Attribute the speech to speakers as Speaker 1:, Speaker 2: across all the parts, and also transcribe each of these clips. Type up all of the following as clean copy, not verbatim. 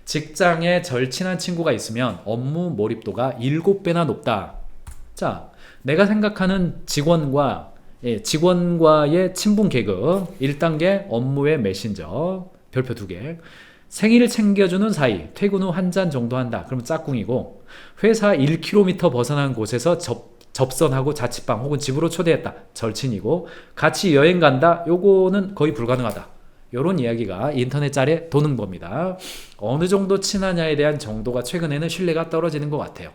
Speaker 1: 직장에 절친한 친구가 있으면 업무 몰입도가 7배나 높다. 자, 내가 생각하는 직원과의 친분 계급 1단계 업무의 메신저 별표 2개. 생일 챙겨주는 사이 퇴근 후 한 잔 정도 한다. 그러면 짝꿍이고, 회사 1km 벗어난 곳에서 접선하고 자취방 혹은 집으로 초대했다. 절친이고, 같이 여행 간다. 요거는 거의 불가능하다. 요런 이야기가 인터넷 짤에 도는 겁니다. 어느 정도 친하냐에 대한 정도가 최근에는 신뢰가 떨어지는 것 같아요.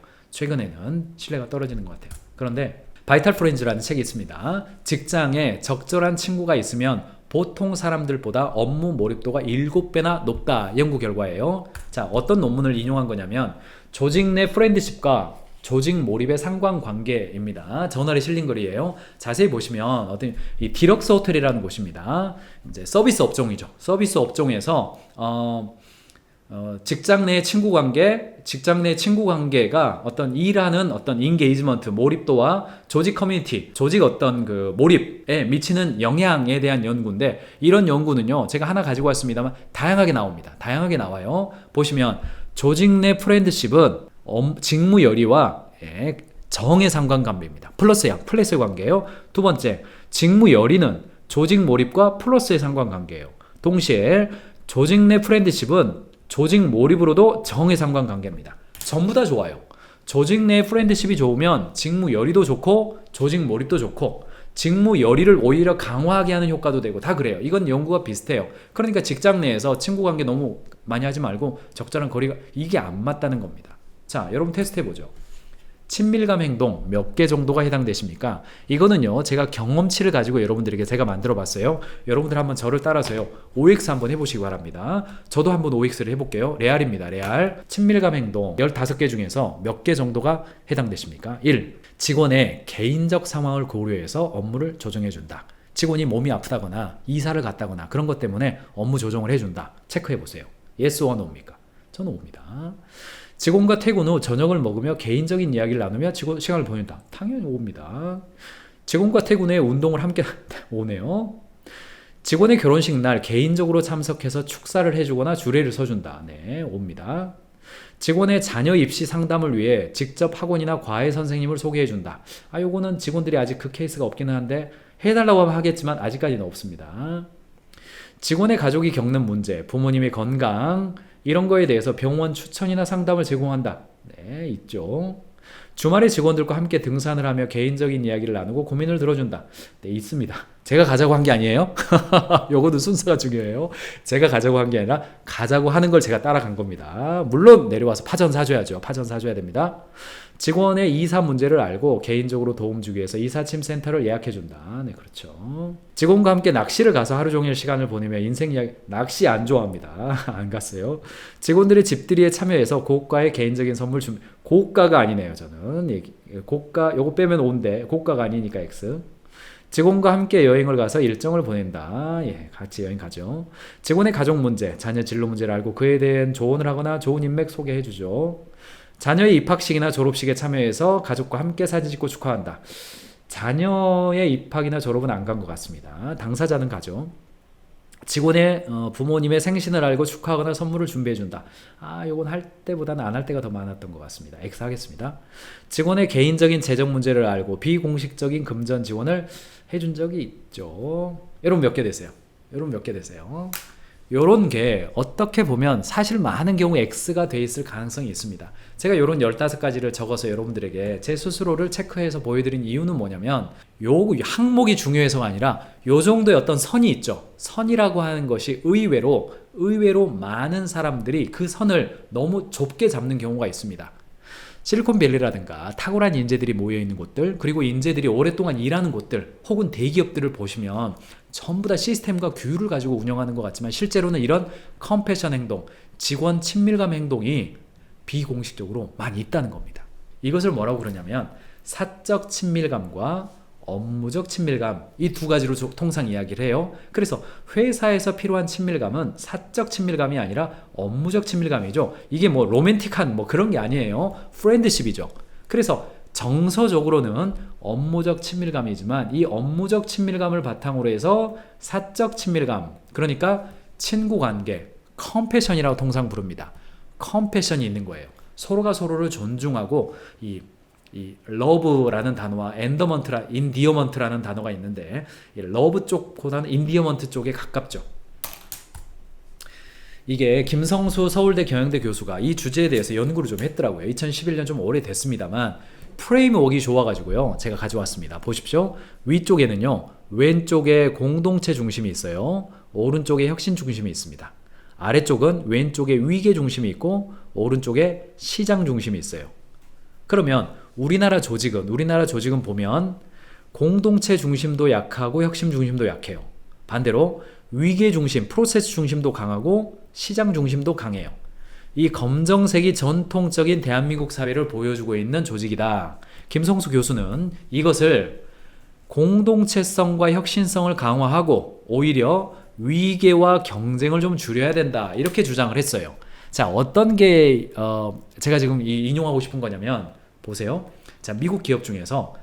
Speaker 1: 그런데 바이탈 프렌즈라는 책이 있습니다. 직장에 적절한 친구가 있으면 보통 사람들보다 업무 몰입도가 7배나 높다. 연구 결과예요. 자, 어떤 논문을 인용한 거냐면 조직 내 프렌드십과 조직 몰입의 상관관계입니다. 저널에 실린 글이에요. 자세히 보시면 어떤 이 디럭스 호텔이라는 곳입니다. 이제 서비스 업종이죠. 서비스 업종에서 직장 내 친구 관계가 어떤 일하는 어떤 인게이지먼트, 몰입도와 조직 커뮤니티, 조직 어떤 그 몰입에 미치는 영향에 대한 연구인데, 이런 연구는요, 제가 하나 가지고 왔습니다만 다양하게 나옵니다. 다양하게 나와요. 보시면 조직 내 프렌드십은 직무 열의와 정의 상관관계입니다. 플러스의 관계예요. 두 번째, 직무 열의는 조직 몰입과 플러스의 상관관계예요. 동시에 조직 내 프렌드십은 조직 몰입으로도 정의 상관관계입니다. 전부 다 좋아요. 조직 내 프렌드십이 좋으면 직무 열의도 좋고 조직 몰입도 좋고, 직무 열의를 오히려 강화하게 하는 효과도 되고, 다 그래요. 이건 연구가 비슷해요. 그러니까 직장 내에서 친구 관계 너무 많이 하지 말고 적절한 거리가, 이게 안 맞다는 겁니다. 자, 여러분 테스트 해보죠. 친밀감 행동 몇 개 정도가 해당되십니까? 이거는요, 제가 경험치를 가지고 여러분들에게 제가 만들어 봤어요. 여러분들 한번 저를 따라서요, OX 한번 해보시기 바랍니다. 저도 한번 OX를 해볼게요. 레알입니다. 레알. 친밀감 행동 15개 중에서 몇 개 정도가 해당되십니까? 1. 직원의 개인적 상황을 고려해서 업무를 조정해준다. 직원이 몸이 아프다거나 이사를 갔다거나 그런 것 때문에 업무 조정을 해준다. 체크해보세요. Yes or No입니까? 저는 O입니다. 직원과 퇴근 후 저녁을 먹으며 개인적인 이야기를 나누며 시간을 보낸다. 당연히 O입니다. 직원과 퇴근 후에 운동을 함께 오네요. 직원의 결혼식 날 개인적으로 참석해서 축사를 해주거나 주례를 서준다. 네, O입니다. 직원의 자녀 입시 상담을 위해 직접 학원이나 과외 선생님을 소개해준다. 요거는 직원들이 아직 그 케이스가 없기는 한데 해달라고 하면 하겠지만 아직까지는 없습니다. 직원의 가족이 겪는 문제, 부모님의 건강, 이런 거에 대해서 병원 추천이나 상담을 제공한다. 네, 있죠. 주말에 직원들과 함께 등산을 하며 개인적인 이야기를 나누고 고민을 들어준다. 네, 있습니다. 제가 가자고 한 게 아니에요. 요거도 순서가 중요해요. 제가 가자고 한 게 아니라 가자고 하는 걸 제가 따라간 겁니다. 물론 내려와서 파전 사줘야죠. 파전 사줘야 됩니다. 직원의 이사 문제를 알고 개인적으로 도움 주기 위해서 이사침 센터를 예약해준다. 네, 그렇죠. 직원과 함께 낚시를 가서 하루 종일 시간을 보내며 인생 이야기, 낚시 안 좋아합니다. 안 갔어요. 직원들의 집들이에 참여해서 고가의 개인적인 선물 고가가 아니네요. 저는 고가, 요거 빼면 O인데 고가가 아니니까 X. 직원과 함께 여행을 가서 일정을 보낸다. 예, 같이 여행 가죠. 직원의 가족 문제, 자녀 진로 문제를 알고 그에 대한 조언을 하거나 좋은 인맥 소개해주죠. 자녀의 입학식이나 졸업식에 참여해서 가족과 함께 사진 찍고 축하한다. 자녀의 입학이나 졸업은 안 간 것 같습니다. 당사자는 가죠. 직원의 부모님의 생신을 알고 축하하거나 선물을 준비해준다. 요건 할 때보다는 안 할 때가 더 많았던 것 같습니다. X 하겠습니다. 직원의 개인적인 재정 문제를 알고 비공식적인 금전 지원을 해준 적이 있죠. 여러분 몇 개 되세요? 요런 게 어떻게 보면 사실 많은 경우 X가 돼 있을 가능성이 있습니다. 제가 요런 15가지를 적어서 여러분들에게 제 스스로를 체크해서 보여드린 이유는 뭐냐면, 요 항목이 중요해서가 아니라 요 정도의 어떤 선이 있죠. 선이라고 하는 것이 의외로 많은 사람들이 그 선을 너무 좁게 잡는 경우가 있습니다. 실리콘밸리라든가 탁월한 인재들이 모여있는 곳들, 그리고 인재들이 오랫동안 일하는 곳들, 혹은 대기업들을 보시면 전부 다 시스템과 규율을 가지고 운영하는 것 같지만 실제로는 이런 컴패션 행동, 직원 친밀감 행동이 비공식적으로 많이 있다는 겁니다. 이것을 뭐라고 그러냐면 사적 친밀감과 업무적 친밀감, 이 두 가지로 통상 이야기를 해요. 그래서 회사에서 필요한 친밀감은 사적 친밀감이 아니라 업무적 친밀감이죠. 이게 뭐 로맨틱한 뭐 그런 게 아니에요. 프렌드십이죠. 그래서 정서적으로는 업무적 친밀감이지만 이 업무적 친밀감을 바탕으로 해서 사적 친밀감, 그러니까 친구관계, 컴패션이라고 통상 부릅니다. 컴패션이 있는 거예요. 서로가 서로를 존중하고 이 러브라는 단어와 인디어먼트라는 단어가 있는데 이 러브 쪽보다는 인디어먼트 쪽에 가깝죠. 이게 김성수 서울대 경영대 교수가 이 주제에 대해서 연구를 좀 했더라고요. 2011년 좀 오래됐습니다만 프레임워크가 좋아가지고요. 제가 가져왔습니다. 보십시오. 위쪽에는요. 왼쪽에 공동체 중심이 있어요. 오른쪽에 혁신 중심이 있습니다. 아래쪽은 왼쪽에 위계 중심이 있고 오른쪽에 시장 중심이 있어요. 그러면 우리나라 조직은 보면 공동체 중심도 약하고 혁신 중심도 약해요. 반대로 위계 중심, 프로세스 중심도 강하고 시장 중심도 강해요. 이 검정색이 전통적인 대한민국 사회를 보여주고 있는 조직이다. 김성수 교수는 이것을 공동체성과 혁신성을 강화하고 오히려 위계와 경쟁을 좀 줄여야 된다. 이렇게 주장을 했어요. 자, 어떤 게 제가 지금 인용하고 싶은 거냐면 보세요. 자, 미국 기업 중에서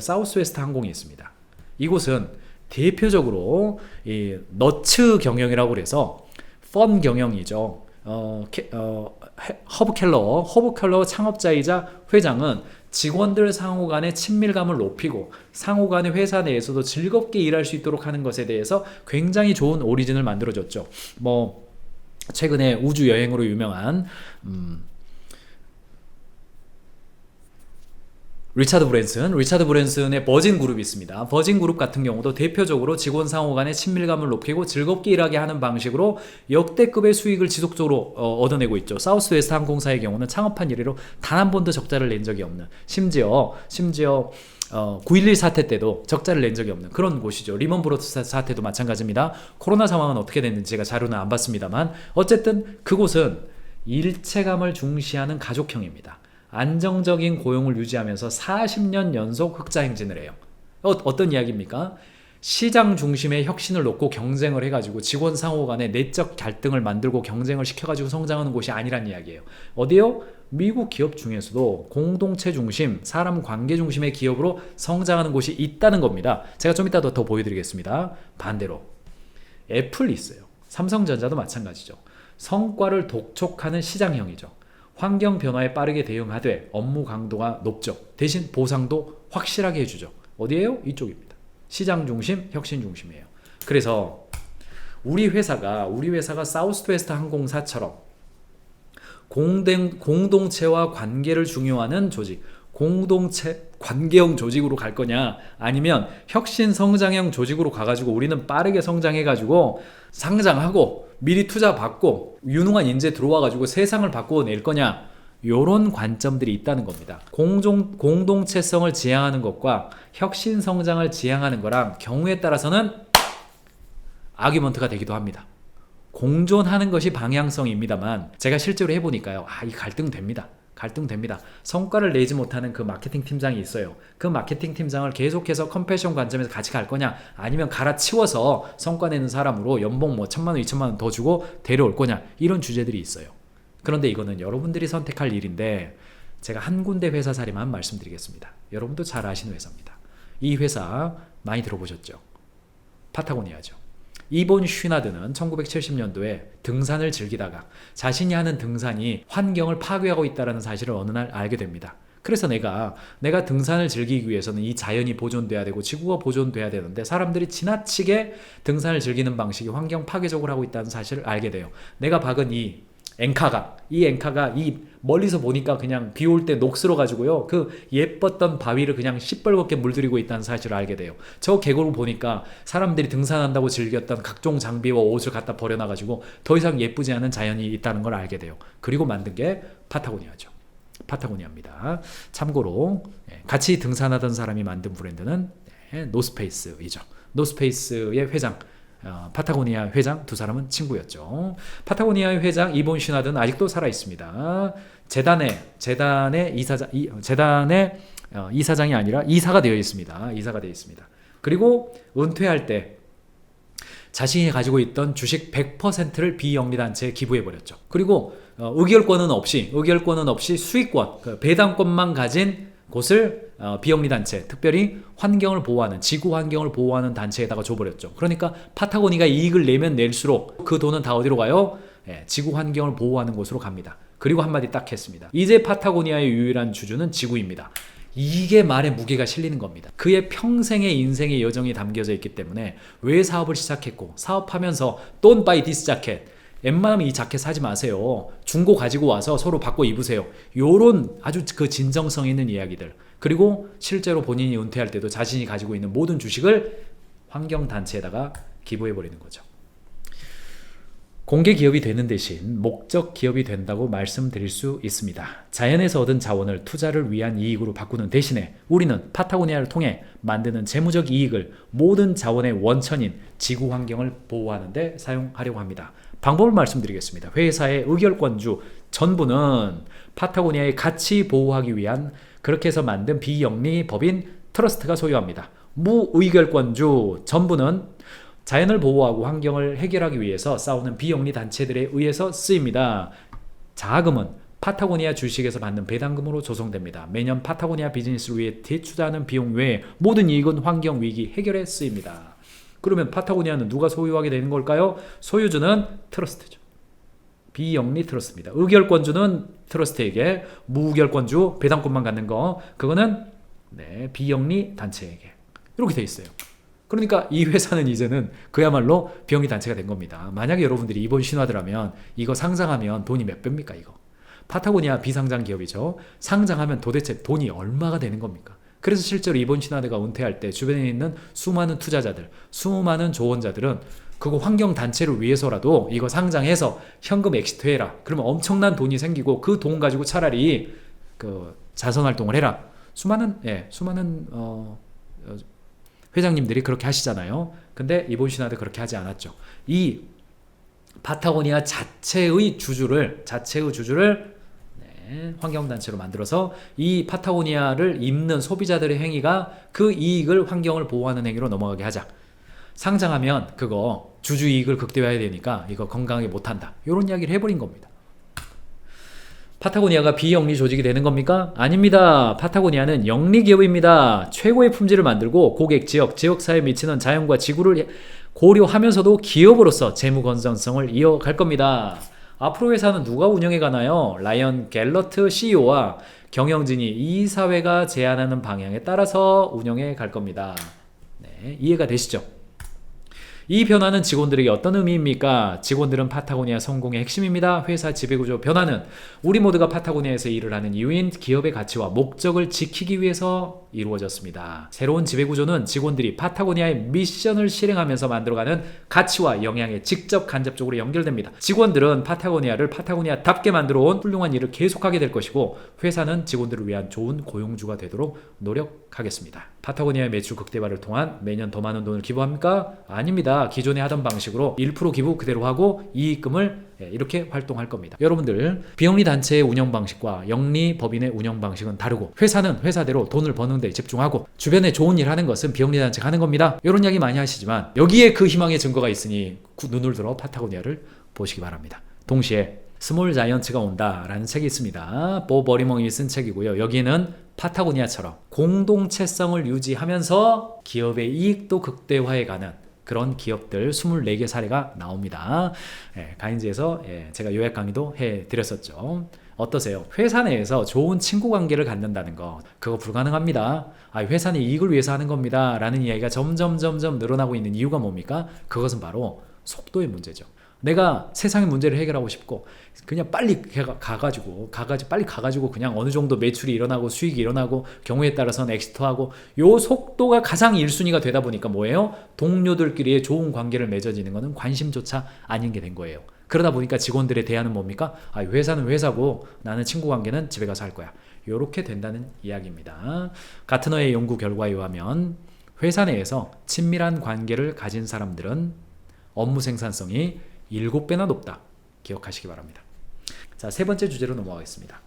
Speaker 1: 사우스웨스트 항공이 있습니다. 이곳은 대표적으로 이 너츠 경영이라고 그래서 펀 경영이죠. 허브 켈러 창업자이자 회장은 직원들 상호 간의 친밀감을 높이고 상호 간의 회사 내에서도 즐겁게 일할 수 있도록 하는 것에 대해서 굉장히 좋은 오리진을 만들어줬죠. 뭐 최근에 우주 여행으로 유명한 리차드 브랜슨의 버진 그룹이 있습니다. 버진 그룹 같은 경우도 대표적으로 직원 상호 간의 친밀감을 높이고 즐겁게 일하게 하는 방식으로 역대급의 수익을 지속적으로 얻어내고 있죠. 사우스웨스트 항공사의 경우는 창업한 이래로 단 한 번도 적자를 낸 적이 없는, 심지어 9.11 사태 때도 적자를 낸 적이 없는 그런 곳이죠. 리먼 브러더스 사태도 마찬가지입니다. 코로나 상황은 어떻게 됐는지 제가 자료는 안 봤습니다만 어쨌든 그곳은 일체감을 중시하는 가족형입니다. 안정적인 고용을 유지하면서 40년 연속 흑자 행진을 해요. 어떤 이야기입니까? 시장 중심의 혁신을 놓고 경쟁을 해가지고 직원 상호 간의 내적 갈등을 만들고 경쟁을 시켜가지고 성장하는 곳이 아니란 이야기예요. 어디요? 미국 기업 중에서도 공동체 중심, 사람 관계 중심의 기업으로 성장하는 곳이 있다는 겁니다. 제가 좀 이따 더 보여드리겠습니다. 반대로 애플이 있어요. 삼성전자도 마찬가지죠. 성과를 독촉하는 시장형이죠. 환경 변화에 빠르게 대응하되 업무 강도가 높죠. 대신 보상도 확실하게 해주죠. 어디예요? 이쪽입니다. 시장 중심, 혁신 중심이에요. 그래서 우리 회사가 사우스웨스트 항공사처럼 공동체와 관계를 중요하는 조직, 공동체 관계형 조직으로 갈 거냐, 아니면 혁신 성장형 조직으로 가가지고 우리는 빠르게 성장해가지고 상장하고 미리 투자 받고 유능한 인재 들어와가지고 세상을 바꿔낼 거냐, 요런 관점들이 있다는 겁니다. 공동체성을 지향하는 것과 혁신 성장을 지향하는 거랑 경우에 따라서는 아규먼트가 되기도 합니다. 공존하는 것이 방향성입니다만 제가 실제로 해보니까요, 이 갈등됩니다. 성과를 내지 못하는 그 마케팅 팀장이 있어요. 그 마케팅 팀장을 계속해서 컴패션 관점에서 같이 갈 거냐, 아니면 갈아치워서 성과 내는 사람으로 연봉 1,000만 원, 2,000만 원 더 주고 데려올 거냐, 이런 주제들이 있어요. 그런데 이거는 여러분들이 선택할 일인데 제가 한 군데 회사 사례만 말씀드리겠습니다. 여러분도 잘 아시는 회사입니다. 이 회사 많이 들어보셨죠? 파타고니아죠. 이본 슈나드는 1970년도에 등산을 즐기다가 자신이 하는 등산이 환경을 파괴하고 있다는 사실을 어느 날 알게 됩니다. 그래서 내가 등산을 즐기기 위해서는 이 자연이 보존돼야 되고 지구가 보존돼야 되는데 사람들이 지나치게 등산을 즐기는 방식이 환경 파괴적으로 하고 있다는 사실을 알게 돼요. 내가 박은 이 앵카가 멀리서 보니까 그냥 비 올 때 녹슬어 가지고요, 그 예뻤던 바위를 그냥 시뻘겋게 물들이고 있다는 사실을 알게 돼요. 저 계곡을 보니까 사람들이 등산한다고 즐겼던 각종 장비와 옷을 갖다 버려놔 가지고 더 이상 예쁘지 않은 자연이 있다는 걸 알게 돼요. 그리고 만든 게 파타고니아죠. 파타고니아입니다. 참고로 같이 등산하던 사람이 만든 브랜드는 노스페이스이죠. 노스페이스의 회장, 파타고니아 회장 두 사람은 친구였죠. 파타고니아의 회장 이본 슈나드는 아직도 살아 있습니다. 재단의 이사장이 아니라 이사가 되어 있습니다. 그리고 은퇴할 때 자신이 가지고 있던 주식 100%를 비영리 단체에 기부해 버렸죠. 그리고 의결권은 없이 수익권, 배당권만 가진 곳을 비영리 단체, 특별히 환경을 보호하는, 지구 환경을 보호하는 단체에다가 줘버렸죠. 그러니까 파타고니아가 이익을 내면 낼수록 그 돈은 다 어디로 가요? 지구 환경을 보호하는 곳으로 갑니다. 그리고 한마디 딱 했습니다. 이제 파타고니아의 유일한 주주는 지구입니다. 이게 말에 무게가 실리는 겁니다. 그의 평생의 인생의 여정이 담겨져 있기 때문에 왜 사업을 시작했고 사업하면서 Don't buy this jacket, 웬만하면 이 자켓 사지 마세요. 중고 가지고 와서 서로 바꿔 입으세요. 요런 아주 그 진정성 있는 이야기들. 그리고 실제로 본인이 은퇴할 때도 자신이 가지고 있는 모든 주식을 환경단체에다가 기부해버리는 거죠. 공개 기업이 되는 대신 목적 기업이 된다고 말씀드릴 수 있습니다. 자연에서 얻은 자원을 투자를 위한 이익으로 바꾸는 대신에 우리는 파타고니아를 통해 만드는 재무적 이익을 모든 자원의 원천인 지구 환경을 보호하는 데 사용하려고 합니다. 방법을 말씀드리겠습니다. 회사의 의결권주 전부는 파타고니아의 가치 보호하기 위한 그렇게 해서 만든 비영리 법인 트러스트가 소유합니다. 무의결권주 전부는 자연을 보호하고 환경을 해결하기 위해서 싸우는 비영리 단체들에 의해서 쓰입니다. 자금은 파타고니아 주식에서 받는 배당금으로 조성됩니다. 매년 파타고니아 비즈니스를 위해 대투자하는 비용 외에 모든 이익은 환경 위기 해결에 쓰입니다. 그러면 파타고니아는 누가 소유하게 되는 걸까요? 소유주는 트러스트죠. 비영리 트러스트입니다. 의결권주는 트러스트에게, 무의결권주 배당권만 갖는 거 그거는 비영리 단체에게 이렇게 돼 있어요. 그러니까 이 회사는 이제는 그야말로 비영리 단체가 된 겁니다. 만약에 여러분들이 이번 신화들하면 이거 상장하면 돈이 몇 배입니까 이거? 파타고니아 비상장 기업이죠. 상장하면 도대체 돈이 얼마가 되는 겁니까? 그래서 실제로 이번 신화대가 은퇴할 때 주변에 있는 수많은 투자자들, 수많은 조언자들은 그거 환경단체를 위해서라도 이거 상장해서 현금 엑시트해라. 그러면 엄청난 돈이 생기고 그 돈 가지고 차라리 그 자선활동을 해라. 수많은 회장님들이 그렇게 하시잖아요. 근데 이번 신화대 그렇게 하지 않았죠. 이 파타고니아 자체의 주주를 환경단체로 만들어서 이 파타고니아를 입는 소비자들의 행위가 그 이익을 환경을 보호하는 행위로 넘어가게 하자. 상장하면 그거 주주 이익을 극대화해야 되니까 이거 건강하게 못한다. 이런 이야기를 해버린 겁니다. 파타고니아가 비영리 조직이 되는 겁니까? 아닙니다. 파타고니아는 영리 기업입니다. 최고의 품질을 만들고 고객, 지역사회에 미치는 자연과 지구를 고려하면서도 기업으로서 재무 건전성을 이어갈 겁니다. 앞으로 회사는 누가 운영해 가나요? 라이언 갤러트 CEO와 경영진이 이 사회가 제안하는 방향에 따라서 운영해 갈 겁니다. 이해가 되시죠? 이 변화는 직원들에게 어떤 의미입니까? 직원들은 파타고니아 성공의 핵심입니다. 회사 지배구조 변화는 우리 모두가 파타고니아에서 일을 하는 이유인 기업의 가치와 목적을 지키기 위해서 이루어졌습니다. 새로운 지배구조는 직원들이 파타고니아의 미션을 실행하면서 만들어가는 가치와 영향에 직접 간접적으로 연결됩니다. 직원들은 파타고니아를 파타고니아답게 만들어온 훌륭한 일을 계속하게 될 것이고 회사는 직원들을 위한 좋은 고용주가 되도록 노력하겠습니다. 파타고니아의 매출 극대화를 통한 매년 더 많은 돈을 기부합니까? 아닙니다. 기존에 하던 방식으로 1% 기부 그대로 하고 이익금을 이렇게 활동할 겁니다. 여러분들 비영리 단체의 운영 방식과 영리 법인의 운영 방식은 다르고 회사는 회사대로 돈을 버는 데 집중하고 주변에 좋은 일 하는 것은 비영리 단체가 하는 겁니다. 이런 이야기 많이 하시지만 여기에 그 희망의 증거가 있으니 눈을 들어 파타고니아를 보시기 바랍니다. 동시에 스몰 자이언츠가 온다 라는 책이 있습니다. 보 버리멍이 쓴 책이고요. 여기에는 파타고니아처럼 공동체성을 유지하면서 기업의 이익도 극대화해가는 그런 기업들 24개 사례가 나옵니다. 가인즈에서 제가 요약 강의도 해드렸었죠. 어떠세요? 회사 내에서 좋은 친구 관계를 갖는다는 거 그거 불가능합니다. 회사는 이익을 위해서 하는 겁니다 라는 이야기가 점점 늘어나고 있는 이유가 뭡니까? 그것은 바로 속도의 문제죠. 내가 세상의 문제를 해결하고 싶고 그냥 빨리 빨리 가가지고 그냥 어느 정도 매출이 일어나고 수익이 일어나고 경우에 따라서는 엑시트하고 요 속도가 가장 1순위가 되다 보니까 뭐예요? 동료들끼리의 좋은 관계를 맺어지는 거는 관심조차 아닌 게 된 거예요. 그러다 보니까 직원들의 대안은 뭡니까? 회사는 회사고 나는 친구 관계는 집에 가서 할 거야. 요렇게 된다는 이야기입니다. 가트너의 연구 결과에 의하면 회사 내에서 친밀한 관계를 가진 사람들은 업무 생산성이 7배나 높다. 기억하시기 바랍니다. 자, 세 번째 주제로 넘어가겠습니다.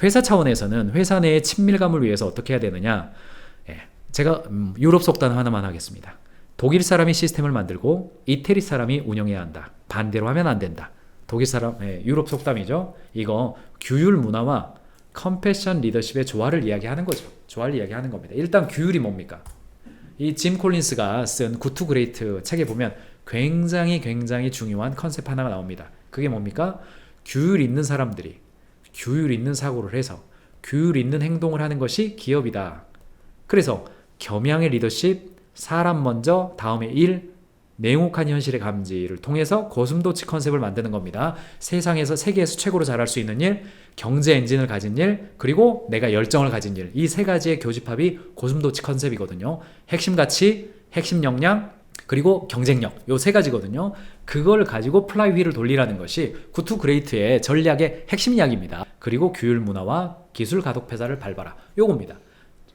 Speaker 1: 회사 차원에서는 회사 내의 친밀감을 위해서 어떻게 해야 되느냐? 제가 유럽 속단 하나만 하겠습니다. 독일 사람이 시스템을 만들고 이태리 사람이 운영해야 한다. 반대로 하면 안 된다. 독일 사람, 유럽 속담이죠. 이거 규율 문화와 컴패션 리더십의 조화를 이야기하는 거죠. 조화를 이야기하는 겁니다. 일단 규율이 뭡니까? 이 짐 콜린스가 쓴 굿 투 그레이트 책에 보면 굉장히 중요한 컨셉 하나가 나옵니다. 그게 뭡니까? 규율 있는 사람들이 규율 있는 사고를 해서 규율 있는 행동을 하는 것이 기업이다. 그래서 겸양의 리더십, 사람 먼저, 다음에 일, 냉혹한 현실의 감지를 통해서 고슴도치 컨셉을 만드는 겁니다. 세상에서 세계에서 최고로 잘할 수 있는 일, 경제 엔진을 가진 일, 그리고 내가 열정을 가진 일. 이 세 가지의 교집합이 고슴도치 컨셉이거든요. 핵심 가치, 핵심 역량, 그리고 경쟁력. 요 세 가지거든요. 그걸 가지고 플라이 휠을 돌리라는 것이 굿투 그레이트의 전략의 핵심 이야기입니다. 그리고 규율 문화와 기술 가독 회사를 밟아라. 요겁니다.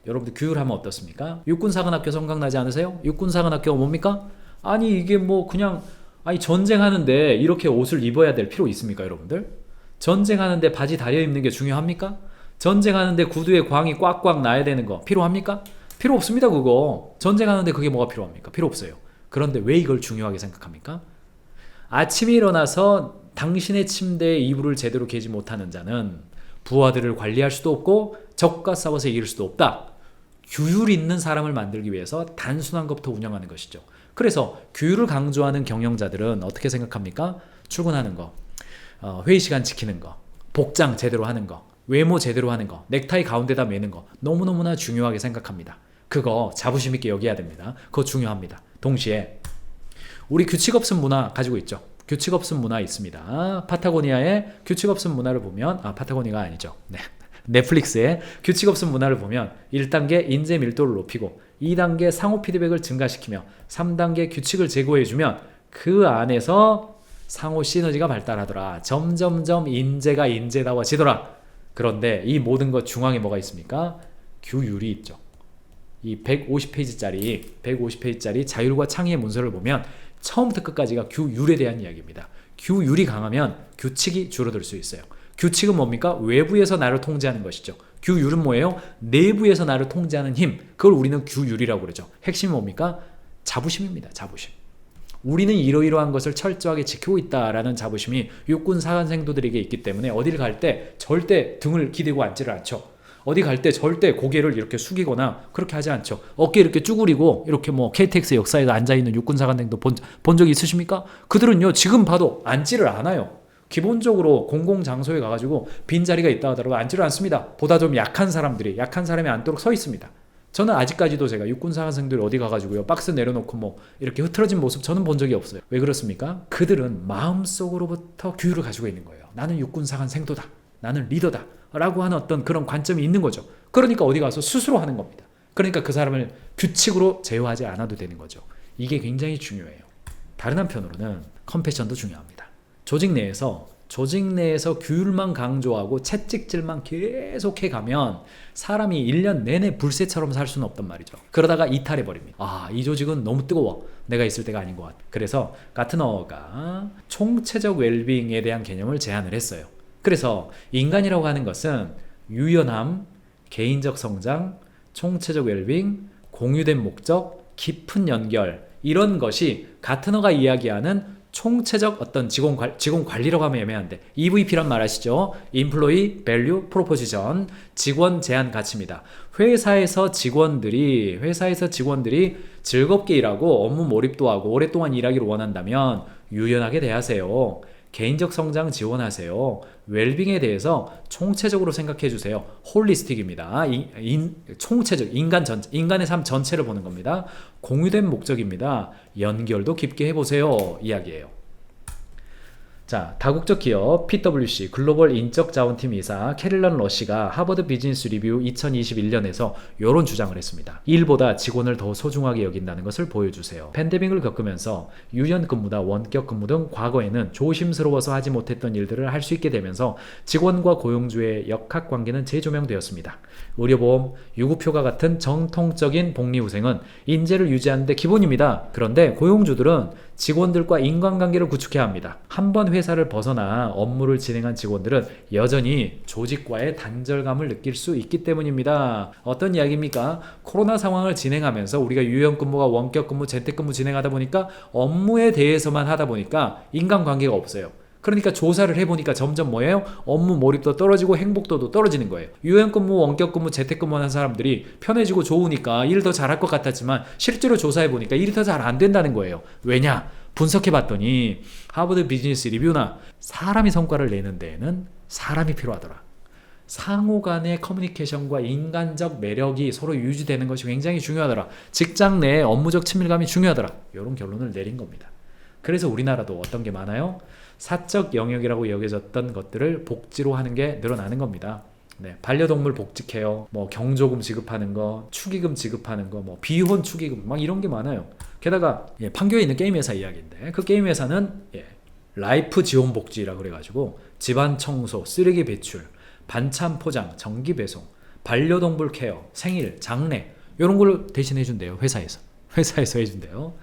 Speaker 1: 여러분들 규율하면 어떻습니까? 육군사관학교 생각나지 않으세요? 육군사관학교가 뭡니까? 아니 이게 뭐 그냥 아니 전쟁하는데 이렇게 옷을 입어야 될 필요 있습니까 여러분들? 전쟁하는데 바지 다려 입는 게 중요합니까? 전쟁하는데 구두에 광이 꽉꽉 나야 되는 거 필요합니까? 필요 없습니다 그거. 전쟁하는데 그게 뭐가 필요합니까? 필요 없어요. 그런데 왜 이걸 중요하게 생각합니까? 아침에 일어나서 당신의 침대에 이불을 제대로 개지 못하는 자는 부하들을 관리할 수도 없고 적과 싸워서 이길 수도 없다. 규율 있는 사람을 만들기 위해서 단순한 것부터 운영하는 것이죠. 그래서 규율을 강조하는 경영자들은 어떻게 생각합니까? 출근하는 거, 회의 시간 지키는 거, 복장 제대로 하는 거, 외모 제대로 하는 거, 넥타이 가운데다 매는 거 너무너무나 중요하게 생각합니다. 그거 자부심 있게 여겨야 됩니다. 그거 중요합니다. 동시에 우리 규칙 없음 문화 가지고 있죠. 규칙 없음 문화 있습니다. 파타고니아의 규칙 없음 문화를 보면 파타고니아가 아니죠. 네. 넷플릭스의 규칙 없음 문화를 보면 1단계 인재 밀도를 높이고 2단계 상호 피드백을 증가시키며 3단계 규칙을 제고해주면 그 안에서 상호 시너지가 발달하더라. 점점점 인재가 인재다워지더라. 그런데 이 모든 것 중앙에 뭐가 있습니까? 규율이 있죠. 이 150페이지짜리 자율과 창의의 문서를 보면 처음부터 끝까지가 규율에 대한 이야기입니다. 규율이 강하면 규칙이 줄어들 수 있어요. 규칙은 뭡니까? 외부에서 나를 통제하는 것이죠. 규율은 뭐예요? 내부에서 나를 통제하는 힘. 그걸 우리는 규율이라고 그러죠. 핵심이 뭡니까? 자부심입니다. 자부심. 우리는 이러이러한 것을 철저하게 지키고 있다라는 자부심이 육군 사관생도들에게 있기 때문에 어디를 갈 때 절대 등을 기대고 앉지를 않죠. 어디 갈 때 절대 고개를 이렇게 숙이거나 그렇게 하지 않죠. 어깨 이렇게 쭈그리고 이렇게 뭐 KTX 역사에 앉아있는 육군사관생도 본 적이 있으십니까? 그들은요 지금 봐도 앉지를 않아요. 기본적으로 공공장소에 가가지고 빈자리가 있다 하더라도 앉지를 않습니다. 보다 좀 약한 사람이 앉도록 서 있습니다. 저는 아직까지도 제가 육군사관생들 어디 가가지고요 박스 내려놓고 뭐 이렇게 흐트러진 모습 저는 본 적이 없어요. 왜 그렇습니까? 그들은 마음속으로부터 규율을 가지고 있는 거예요. 나는 육군사관생도다. 나는 리더다. 라고 하는 어떤 그런 관점이 있는 거죠. 그러니까 어디 가서 스스로 하는 겁니다. 그러니까 그 사람을 규칙으로 제어하지 않아도 되는 거죠. 이게 굉장히 중요해요. 다른 한편으로는 컴패션도 중요합니다. 조직 내에서 규율만 강조하고 채찍질만 계속해 가면 사람이 1년 내내 불새처럼 살 수는 없단 말이죠. 그러다가 이탈해버립니다. 이 조직은 너무 뜨거워. 내가 있을 때가 아닌 것 같아. 그래서 가트너가 총체적 웰빙에 대한 개념을 제안을 했어요. 그래서 인간이라고 하는 것은 유연함, 개인적 성장, 총체적 웰빙, 공유된 목적, 깊은 연결 이런 것이 가트너가 이야기하는 총체적 어떤 직원 관리라고 하면 애매한데 EVP란 말 아시죠? Employee Value Proposition 직원 제한 가치입니다. 회사에서 직원들이 즐겁게 일하고 업무 몰입도 하고 오랫동안 일하기를 원한다면 유연하게 대하세요. 개인적 성장 지원하세요. 웰빙에 대해서 총체적으로 생각해 주세요. 홀리스틱입니다. 총체적 인간의 삶 전체를 보는 겁니다. 공유된 목적입니다. 연결도 깊게 해보세요. 이야기예요. 자, 다국적 기업 PwC 글로벌 인적자원팀 이사 캐릴런 러시가 하버드 비즈니스 리뷰 2021년에서 이런 주장을 했습니다. 일보다 직원을 더 소중하게 여긴다는 것을 보여주세요. 팬데믹을 겪으면서 유연 근무나 원격 근무 등 과거에는 조심스러워서 하지 못했던 일들을 할 수 있게 되면서 직원과 고용주의 역학관계는 재조명되었습니다. 의료보험, 유급휴가 같은 정통적인 복리후생은 인재를 유지하는 데 기본입니다. 그런데 고용주들은 직원들과 인간관계를 구축해야 합니다. 한번 회사를 벗어나 업무를 진행한 직원들은 여전히 조직과의 단절감을 느낄 수 있기 때문입니다. 어떤 이야기입니까? 코로나 상황을 진행하면서 우리가 유연근무와 원격근무, 재택근무 진행하다 보니까 업무에 대해서만 하다 보니까 인간관계가 없어요. 그러니까 조사를 해보니까 점점 뭐예요? 업무 몰입도 떨어지고 행복도도 떨어지는 거예요. 유연근무, 원격근무, 재택근무 하는 사람들이 편해지고 좋으니까 일 더 잘할 것 같았지만 실제로 조사해보니까 일이 더 잘 안 된다는 거예요. 왜냐? 분석해 봤더니 하버드 비즈니스 리뷰나 사람이 성과를 내는 데에는 사람이 필요하더라. 상호 간의 커뮤니케이션과 인간적 매력이 서로 유지되는 것이 굉장히 중요하더라. 직장 내에 업무적 친밀감이 중요하더라. 이런 결론을 내린 겁니다. 그래서 우리나라도 어떤 게 많아요? 사적 영역이라고 여겨졌던 것들을 복지로 하는 게 늘어나는 겁니다. 네, 반려동물 복직해요. 뭐 경조금 지급하는 거, 축의금 지급하는 거, 뭐 비혼 축의금 막 이런 게 많아요. 게다가 판교에 있는 게임 회사 이야기인데 그 게임 회사는 라이프 지원 복지라고 그래가지고 집안 청소, 쓰레기 배출, 반찬 포장, 전기 배송, 반려동물 케어, 생일, 장례 이런 걸 대신해 준대요. 회사에서 해준대요.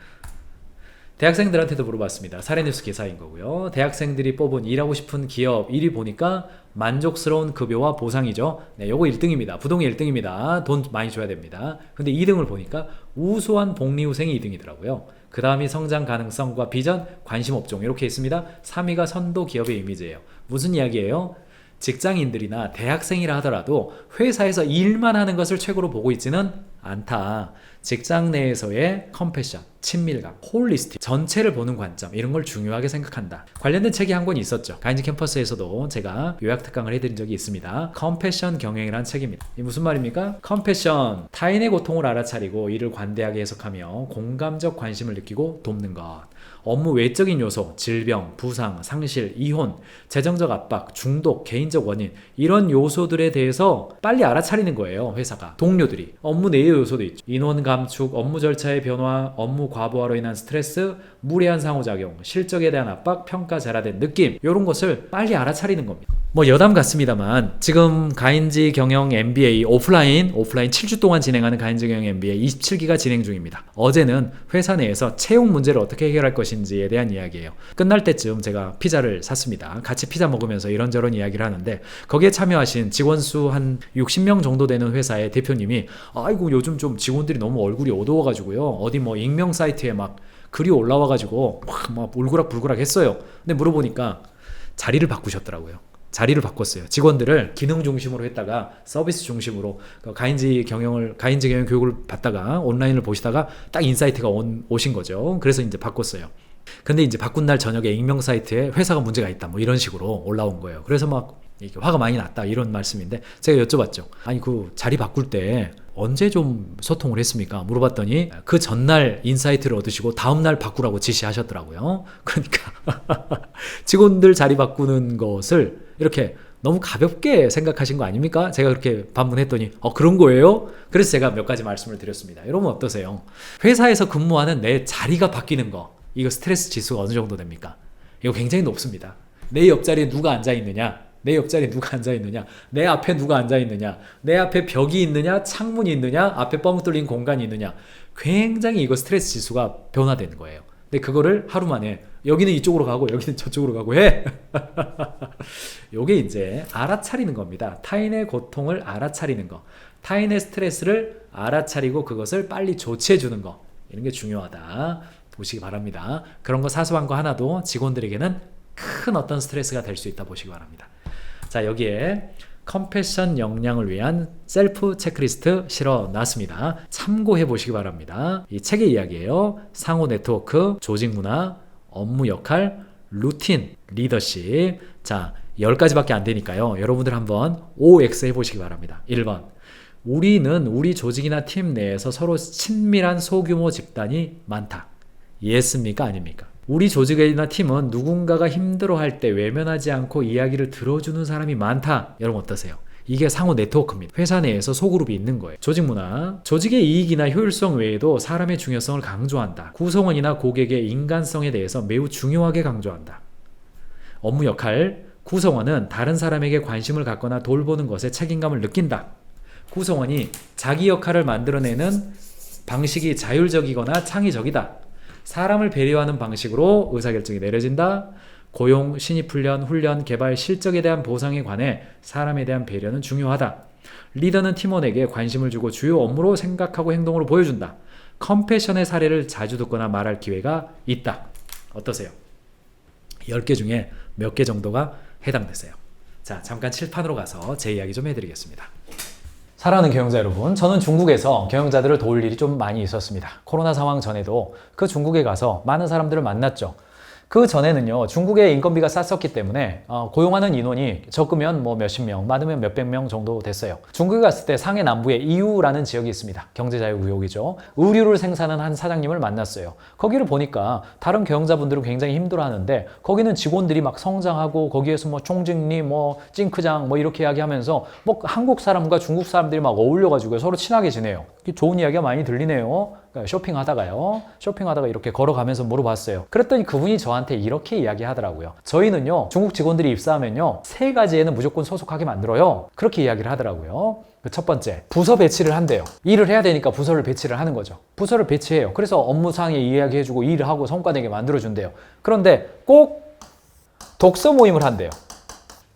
Speaker 1: 대학생들한테도 물어봤습니다. 사례뉴스 기사인 거고요. 대학생들이 뽑은 일하고 싶은 기업 1위 보니까 만족스러운 급여와 보상이죠. 네, 요거 1등입니다. 부동의 1등입니다. 돈 많이 줘야 됩니다. 근데 2등을 보니까 우수한 복리후생이 2등이더라고요. 그 다음이 성장 가능성과 비전, 관심 업종 이렇게 있습니다. 3위가 선도 기업의 이미지예요. 무슨 이야기예요? 직장인들이나 대학생이라 하더라도 회사에서 일만 하는 것을 최고로 보고 있지는 않다. 직장 내에서의 컴패션, 친밀감, 홀리스틱, 전체를 보는 관점 이런 걸 중요하게 생각한다. 관련된 책이 한 권 있었죠. 가인즈 캠퍼스에서도 제가 요약 특강을 해드린 적이 있습니다. 컴패션 경영이라는 책입니다. 이 무슨 말입니까? 컴패션, 타인의 고통을 알아차리고 이를 관대하게 해석하며 공감적 관심을 느끼고 돕는 것. 업무 외적인 요소, 질병, 부상, 상실, 이혼, 재정적 압박, 중독, 개인적 원인 이런 요소들에 대해서 빨리 알아차리는 거예요. 회사가. 동료들이. 업무 내의 요소도 있죠. 인원 감축, 업무 절차의 변화, 업무 과부하로 인한 스트레스, 무례한 상호작용, 실적에 대한 압박, 평가 잘하된 느낌 이런 것을 빨리 알아차리는 겁니다. 뭐 여담 같습니다만 지금 가인지 경영 MBA 오프라인 7주 동안 진행하는 가인지 경영 MBA 27기가 진행 중입니다. 어제는 회사 내에서 채용 문제를 어떻게 해결할 것인지에 대한 이야기예요. 끝날 때쯤 제가 피자를 샀습니다. 같이 피자 먹으면서 이런저런 이야기를 하는데 거기에 참여하신 직원 수 한 60명 정도 되는 회사의 대표님이 아이고 요즘 좀 직원들이 너무 얼굴이 어두워가지고요. 어디 뭐 익명 사이트에 막 글이 올라와가지고 막 울그락불그락 했어요. 근데 물어보니까 자리를 바꾸셨더라고요. 자리를 바꿨어요. 직원들을 기능 중심으로 했다가 서비스 중심으로 가인지 경영 교육을 받다가 온라인을 보시다가 딱 인사이트가 오신 거죠. 그래서 이제 바꿨어요. 근데 이제 바꾼 날 저녁에 익명 사이트에 회사가 문제가 있다 뭐 이런 식으로 올라온 거예요. 그래서 막 이게 화가 많이 났다 이런 말씀인데 제가 여쭤봤죠. 아니 그 자리 바꿀 때 언제 좀 소통을 했습니까? 물어봤더니 그 전날 인사이트를 얻으시고 다음날 바꾸라고 지시하셨더라고요. 그러니까 직원들 자리 바꾸는 것을 이렇게 너무 가볍게 생각하신 거 아닙니까? 제가 그렇게 반문했더니 그런 거예요? 그래서 제가 몇 가지 말씀을 드렸습니다. 여러분 어떠세요? 회사에서 근무하는 내 자리가 바뀌는 거 이거 스트레스 지수가 어느 정도 됩니까? 이거 굉장히 높습니다. 내 옆자리에 누가 앉아있느냐? 내 옆자리에 누가 앉아있느냐? 내 앞에 누가 앉아있느냐? 내 앞에 벽이 있느냐? 창문이 있느냐? 앞에 뻥 뚫린 공간이 있느냐? 굉장히 이거 스트레스 지수가 변화되는 거예요. 근데 그거를 하루 만에 여기는 이쪽으로 가고 여기는 저쪽으로 가고 해. 요게 이제 알아차리는 겁니다. 타인의 고통을 알아차리는 거. 타인의 스트레스를 알아차리고 그것을 빨리 조치해 주는 거. 이런 게 중요하다. 보시기 바랍니다. 그런 거 사소한 거 하나도 직원들에게는 큰 어떤 스트레스가 될 수 있다 보시기 바랍니다. 자, 여기에 컴패션 역량을 위한 셀프 체크리스트 실어 놨습니다. 참고해 보시기 바랍니다. 이 책의 이야기예요. 상호 네트워크, 조직 문화, 업무 역할, 루틴, 리더십. 자, 10가지밖에 안 되니까요. 여러분들 한번 OX 해보시기 바랍니다. 1번. 우리는 우리 조직이나 팀 내에서 서로 친밀한 소규모 집단이 많다. 예스입니까? 아닙니까? 우리 조직이나 팀은 누군가가 힘들어할 때 외면하지 않고 이야기를 들어주는 사람이 많다. 여러분 어떠세요? 이게 상호 네트워크입니다. 회사 내에서 소그룹이 있는 거예요. 조직 문화. 조직의 이익이나 효율성 외에도 사람의 중요성을 강조한다. 구성원이나 고객의 인간성에 대해서 매우 중요하게 강조한다. 업무 역할. 구성원은 다른 사람에게 관심을 갖거나 돌보는 것에 책임감을 느낀다. 구성원이 자기 역할을 만들어내는 방식이 자율적이거나 창의적이다. 사람을 배려하는 방식으로 의사결정이 내려진다. 고용, 신입훈련, 훈련, 개발, 실적에 대한 보상에 관해 사람에 대한 배려는 중요하다. 리더는 팀원에게 관심을 주고 주요 업무로 생각하고 행동으로 보여준다. 컴패션의 사례를 자주 듣거나 말할 기회가 있다. 어떠세요? 10개 중에 몇 개 정도가 해당되세요? 자, 잠깐 칠판으로 가서 제 이야기 좀 해드리겠습니다. 사랑하는 경영자 여러분, 저는 중국에서 경영자들을 도울 일이 좀 많이 있었습니다. 코로나 상황 전에도 그 중국에 가서 많은 사람들을 만났죠. 그 전에는요, 중국의 인건비가 쌌었기 때문에 고용하는 인원이 적으면 뭐 몇십 명, 많으면 몇백 명 정도 됐어요. 중국에 갔을 때 상해 남부에 이우라는 지역이 있습니다. 경제자유구역이죠. 의류를 생산하는 한 사장님을 만났어요. 거기를 보니까 다른 경영자분들은 굉장히 힘들어하는데 거기는 직원들이 막 성장하고 거기에서 뭐 총经理, 뭐 찡크장 뭐 이렇게 이야기하면서 뭐 한국 사람과 중국 사람들이 막 어울려가지고 서로 친하게 지내요. 좋은 이야기가 많이 들리네요. 쇼핑하다가 이렇게 걸어가면서 물어봤어요. 그랬더니 그분이 저한테 이렇게 이야기하더라고요. 저희는요, 중국 직원들이 입사하면요, 3가지에는 무조건 소속하게 만들어요. 그렇게 이야기를 하더라고요. 첫 번째, 부서 배치를 한대요. 일을 해야 되니까 부서를 배치를 하는 거죠. 부서를 배치해요. 그래서 업무상에 이야기해주고 일을 하고 성과 내게 만들어준대요. 그런데 꼭 독서 모임을 한대요.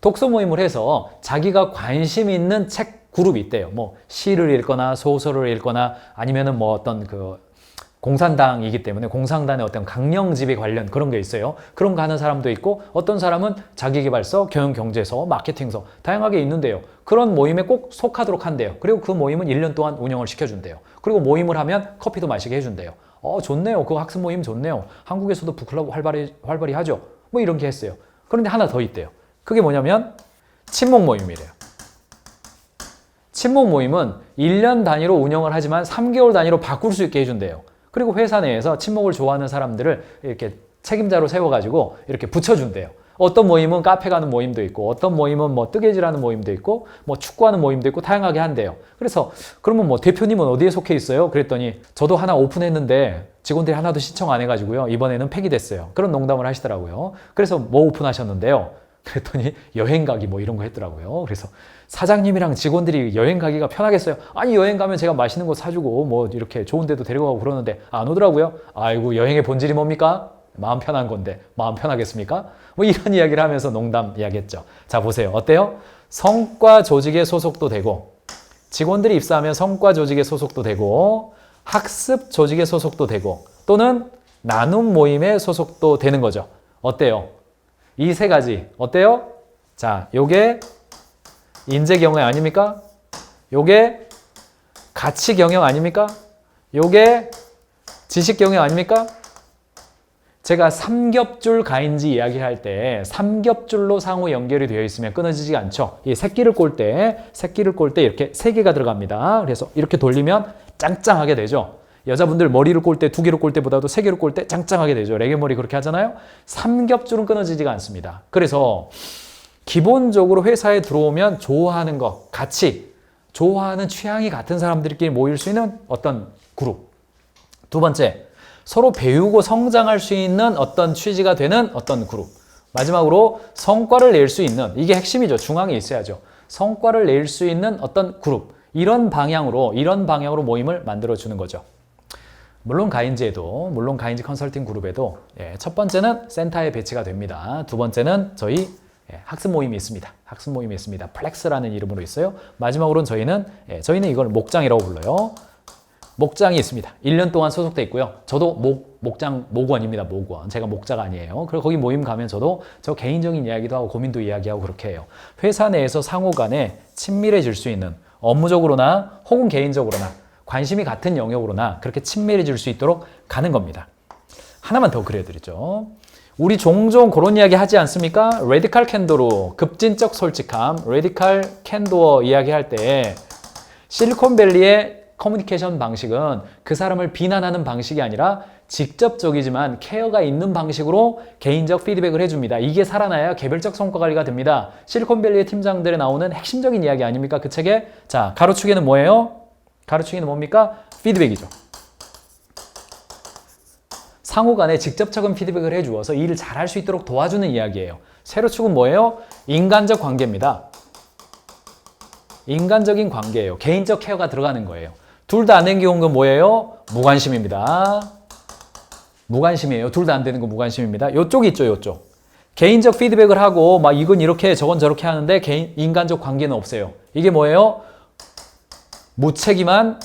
Speaker 1: 독서 모임을 해서 자기가 관심 있는 책 그룹이 있대요. 뭐 시를 읽거나 소설을 읽거나 아니면은 뭐 어떤 그 공산당이기 때문에 공산당의 어떤 강령집에 관련 그런 게 있어요. 그런 거 하는 사람도 있고 어떤 사람은 자기계발서, 경영경제서, 마케팅서 다양하게 있는데요. 그런 모임에 꼭 속하도록 한대요. 그리고 그 모임은 1년 동안 운영을 시켜준대요. 그리고 모임을 하면 커피도 마시게 해준대요. 좋네요. 그 학습 모임 좋네요. 한국에서도 북클럽 활발히 하죠. 뭐 이런 게 했어요. 그런데 하나 더 있대요. 그게 뭐냐면 친목 모임이래요. 친목 모임은 1년 단위로 운영을 하지만 3개월 단위로 바꿀 수 있게 해준대요. 그리고 회사 내에서 친목을 좋아하는 사람들을 이렇게 책임자로 세워가지고 이렇게 붙여준대요. 어떤 모임은 카페 가는 모임도 있고 어떤 모임은 뭐 뜨개질하는 모임도 있고 뭐 축구하는 모임도 있고 다양하게 한대요. 그래서 그러면 뭐 대표님은 어디에 속해 있어요? 그랬더니 저도 하나 오픈했는데 직원들이 하나도 신청 안 해가지고요. 이번에는 폐기됐어요. 그런 농담을 하시더라고요. 그래서 뭐 오픈하셨는데요? 그랬더니 여행 가기 뭐 이런 거 했더라고요. 그래서 사장님이랑 직원들이 여행 가기가 편하겠어요? 아니 여행 가면 제가 맛있는 거 사주고 뭐 이렇게 좋은 데도 데려가고 그러는데 안 오더라고요. 아이고 여행의 본질이 뭡니까? 마음 편한 건데 마음 편하겠습니까? 뭐 이런 이야기를 하면서 농담 이야기했죠. 자 보세요. 어때요? 성과 조직에 소속도 되고 직원들이 입사하면 성과 조직에 소속도 되고 학습 조직에 소속도 되고 또는 나눔 모임에 소속도 되는 거죠. 어때요? 이 3가지 어때요? 자, 요게 인재 경영 아닙니까? 요게 가치 경영 아닙니까? 요게 지식 경영 아닙니까? 제가 삼겹줄 가인지 이야기할 때 삼겹줄로 상호 연결이 되어 있으면 끊어지지 않죠. 이 새끼를 꼴 때 이렇게 3개가 들어갑니다. 그래서 이렇게 돌리면 짱짱하게 되죠. 여자분들 머리를 꼴 때 2개로 꼴 때보다도 3개로 꼴 때 짱짱하게 되죠. 레게머리 그렇게 하잖아요. 삼겹줄은 끊어지지가 않습니다. 그래서 기본적으로 회사에 들어오면 좋아하는 것, 같이 좋아하는 취향이 같은 사람들끼리 모일 수 있는 어떤 그룹. 2번째, 서로 배우고 성장할 수 있는 어떤 취지가 되는 어떤 그룹. 마지막으로 성과를 낼 수 있는, 이게 핵심이죠. 중앙에 있어야죠. 성과를 낼 수 있는 어떤 그룹. 이런 방향으로 모임을 만들어주는 거죠. 물론 가인지 컨설팅 그룹에도 첫 번째는 센터에 배치가 됩니다. 2번째는 저희 학습 모임이 있습니다. 플렉스라는 이름으로 있어요. 마지막으로는 저희는 이걸 목장이라고 불러요. 목장이 있습니다. 1년 동안 소속돼 있고요. 저도 목원입니다. 목원. 제가 목자가 아니에요. 그리고 거기 모임 가면 저 개인적인 이야기도 하고 고민도 이야기하고 그렇게 해요. 회사 내에서 상호 간에 친밀해질 수 있는 업무적으로나 혹은 개인적으로나 관심이 같은 영역으로나 그렇게 친밀해질 수 있도록 가는 겁니다. 하나만 더 그려드리죠. 우리 종종 그런 이야기 하지 않습니까? 레디칼 캔도로, 급진적 솔직함, 레디칼 캔도어 이야기할 때 실리콘밸리의 커뮤니케이션 방식은 그 사람을 비난하는 방식이 아니라 직접적이지만 케어가 있는 방식으로 개인적 피드백을 해줍니다. 이게 살아나야 개별적 성과 관리가 됩니다. 실리콘밸리의 팀장들에 나오는 핵심적인 이야기 아닙니까? 그 책에. 자, 가로축에는 뭐예요? 가로축에는 뭡니까? 피드백이죠. 상호 간에 직접적인 피드백을 해주어서 일을 잘할 수 있도록 도와주는 이야기예요. 세로축은 뭐예요? 인간적 관계입니다. 인간적인 관계예요. 개인적 케어가 들어가는 거예요. 둘 다 안 된 경우는 뭐예요? 무관심입니다. 무관심이에요. 둘 다 안 되는 거 무관심입니다. 요쪽이 있죠, 요쪽. 개인적 피드백을 하고 막 이건 이렇게 저건 저렇게 하는데 인간적 관계는 없어요. 이게 뭐예요? 무책임한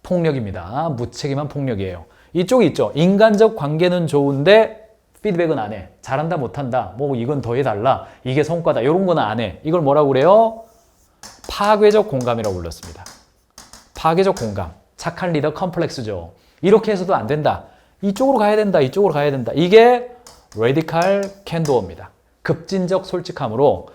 Speaker 1: 폭력입니다. 무책임한 폭력이에요. 이쪽이 있죠. 인간적 관계는 좋은데 피드백은 안 해. 잘한다 못한다. 뭐 이건 더 해달라. 이게 성과다. 이런 거는 안 해. 이걸 뭐라고 그래요? 파괴적 공감이라고 불렀습니다. 파괴적 공감. 착한 리더 컴플렉스죠. 이렇게 해서도 안 된다. 이쪽으로 가야 된다. 이쪽으로 가야 된다. 이게 레디칼 캔도어입니다. 급진적 솔직함으로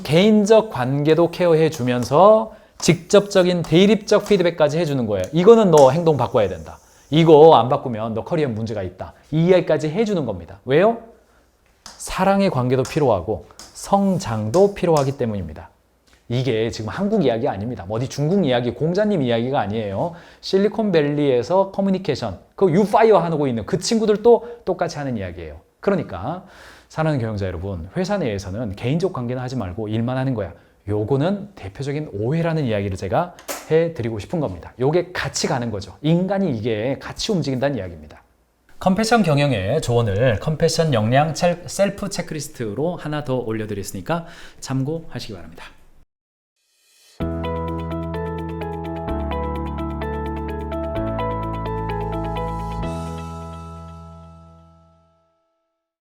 Speaker 1: 개인적 관계도 케어해 주면서 직접적인 대립적 피드백까지 해주는 거예요. 이거는 너 행동 바꿔야 된다. 이거 안 바꾸면 너 커리어에 문제가 있다. 이 이야기까지 해주는 겁니다. 왜요? 사랑의 관계도 필요하고 성장도 필요하기 때문입니다. 이게 지금 한국 이야기 아닙니다. 어디 중국 이야기, 공자님 이야기가 아니에요. 실리콘밸리에서 커뮤니케이션, 그 유파이어 하고 있는 그 친구들도 똑같이 하는 이야기예요. 그러니까 사랑하는 경영자 여러분, 회사 내에서는 개인적 관계는 하지 말고 일만 하는 거야. 요거는 대표적인 오해라는 이야기를 제가 해드리고 싶은 겁니다. 요게 같이 가는 거죠. 인간이 이게 같이 움직인다는 이야기입니다. 컴패션 경영의 조언을 컴패션 역량 셀프 체크리스트로 하나 더 올려드렸으니까 참고하시기 바랍니다.